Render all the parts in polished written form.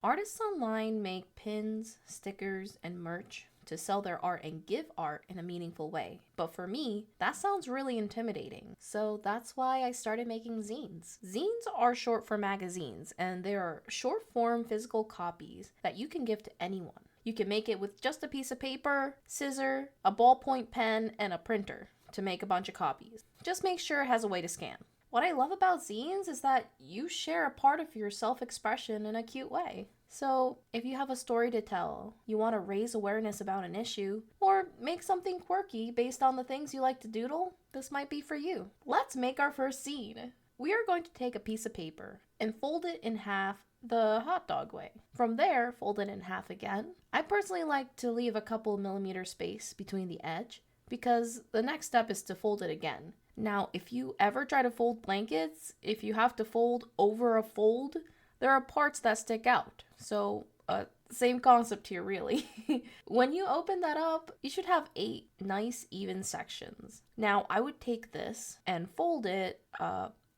Artists online make pins, stickers, and merch to sell their art and give art in a meaningful way. But for me, that sounds really intimidating. So that's why I started making zines. Zines are short for magazines, and they are short form physical copies that you can give to anyone. You can make it with just a piece of paper, scissor, a ballpoint pen, and a printer to make a bunch of copies. Just make sure it has a way to scan. What I love about zines is that you share a part of your self-expression in a cute way. So, if you have a story to tell, you want to raise awareness about an issue, or make something quirky based on the things you like to doodle, this might be for you. Let's make our first zine. We are going to take a piece of paper and fold it in half the hot dog way. From there, fold it in half again. I personally like to leave a couple millimeter space between the edge because the next step is to fold it again. Now, if you ever try to fold blankets, if you have to fold over a fold, there are parts that stick out. So, same concept here, really. When you open that up, you should have 8 nice, even sections. Now, I would take this and fold it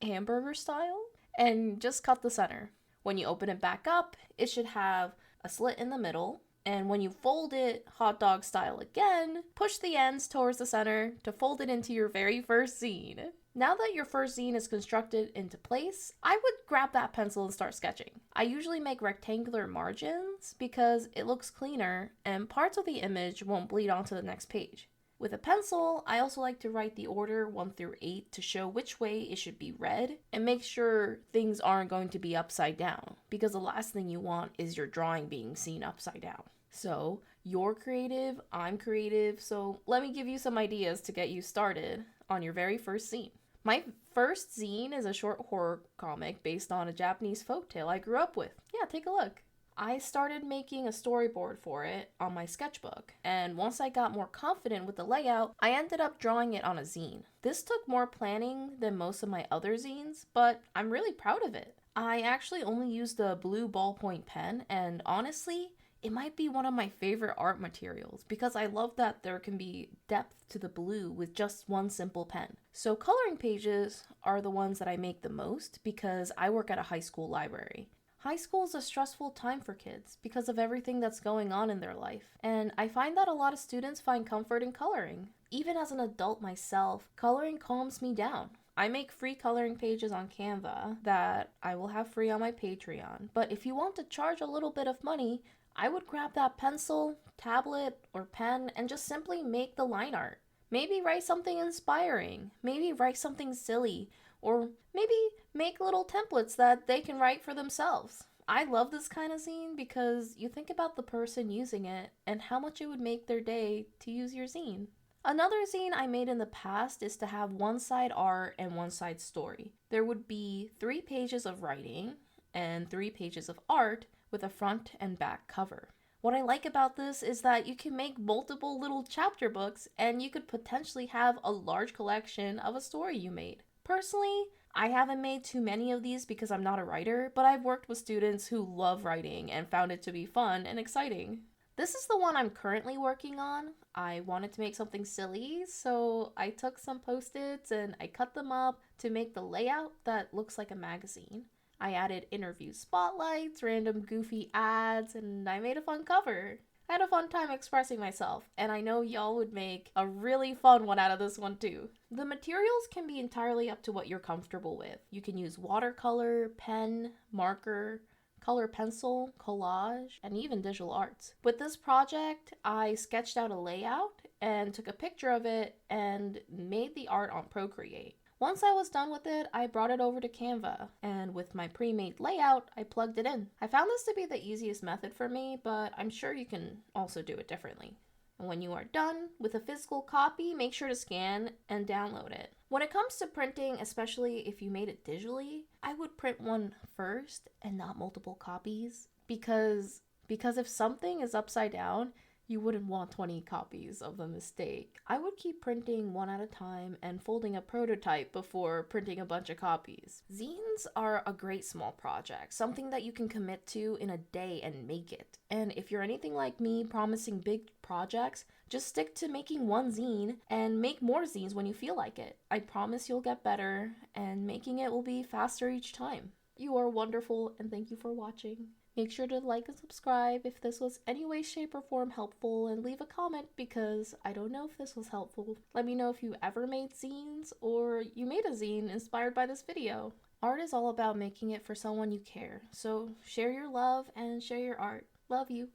hamburger style and just cut the center. When you open it back up, it should have a slit in the middle. And when you fold it hot dog style again, push the ends towards the center to fold it into your very first zine. Now that your first zine is constructed into place, I would grab that pencil and start sketching. I usually make rectangular margins because it looks cleaner and parts of the image won't bleed onto the next page. With a pencil, I also like to write the order 1 through 8 to show which way it should be read and make sure things aren't going to be upside down, because the last thing you want is your drawing being seen upside down. So, you're creative, I'm creative, so let me give you some ideas to get you started on your very first zine. My first zine is a short horror comic based on a Japanese folktale I grew up with. Yeah, take a look. I started making a storyboard for it on my sketchbook, and once I got more confident with the layout, I ended up drawing it on a zine. This took more planning than most of my other zines, but I'm really proud of it. I actually only used a blue ballpoint pen, and honestly, it might be one of my favorite art materials because I love that there can be depth to the blue with just one simple pen. So coloring pages are the ones that I make the most because I work at a high school library. High school is a stressful time for kids because of everything that's going on in their life, and I find that a lot of students find comfort in coloring. Even as an adult myself, coloring calms me down. I make free coloring pages on Canva that I will have free on my Patreon, but if you want to charge a little bit of money, I would grab that pencil, tablet, or pen and just simply make the line art. Maybe write something inspiring, maybe write something silly, or maybe make little templates that they can write for themselves. I love this kind of zine because you think about the person using it and how much it would make their day to use your zine. Another zine I made in the past is to have one side art and one side story. There would be 3 pages of writing and 3 pages of art with a front and back cover. What I like about this is that you can make multiple little chapter books and you could potentially have a large collection of a story you made. Personally, I haven't made too many of these because I'm not a writer, but I've worked with students who love writing and found it to be fun and exciting. This is the one I'm currently working on. I wanted to make something silly, so I took some post-its and I cut them up to make the layout that looks like a magazine. I added interview spotlights, random goofy ads, and I made a fun cover. I had a fun time expressing myself, and I know y'all would make a really fun one out of this one too. The materials can be entirely up to what you're comfortable with. You can use watercolor, pen, marker, color pencil, collage, and even digital arts. With this project, I sketched out a layout and took a picture of it and made the art on Procreate. Once I was done with it, I brought it over to Canva, and with my pre-made layout, I plugged it in. I found this to be the easiest method for me, but I'm sure you can also do it differently. And when you are done with a physical copy, make sure to scan and download it. When it comes to printing, especially if you made it digitally, I would print one first and not multiple copies because if something is upside down, you wouldn't want 20 copies of the mistake. I would keep printing one at a time and folding a prototype before printing a bunch of copies. Zines are a great small project, something that you can commit to in a day and make it. And if you're anything like me promising big projects, just stick to making one zine and make more zines when you feel like it. I promise you'll get better and making it will be faster each time. You are wonderful and thank you for watching. Make sure to like and subscribe if this was any way, shape, or form helpful, and leave a comment because I don't know if this was helpful. Let me know if you ever made zines or you made a zine inspired by this video. Art is all about making it for someone you care, so share your love and share your art. Love you.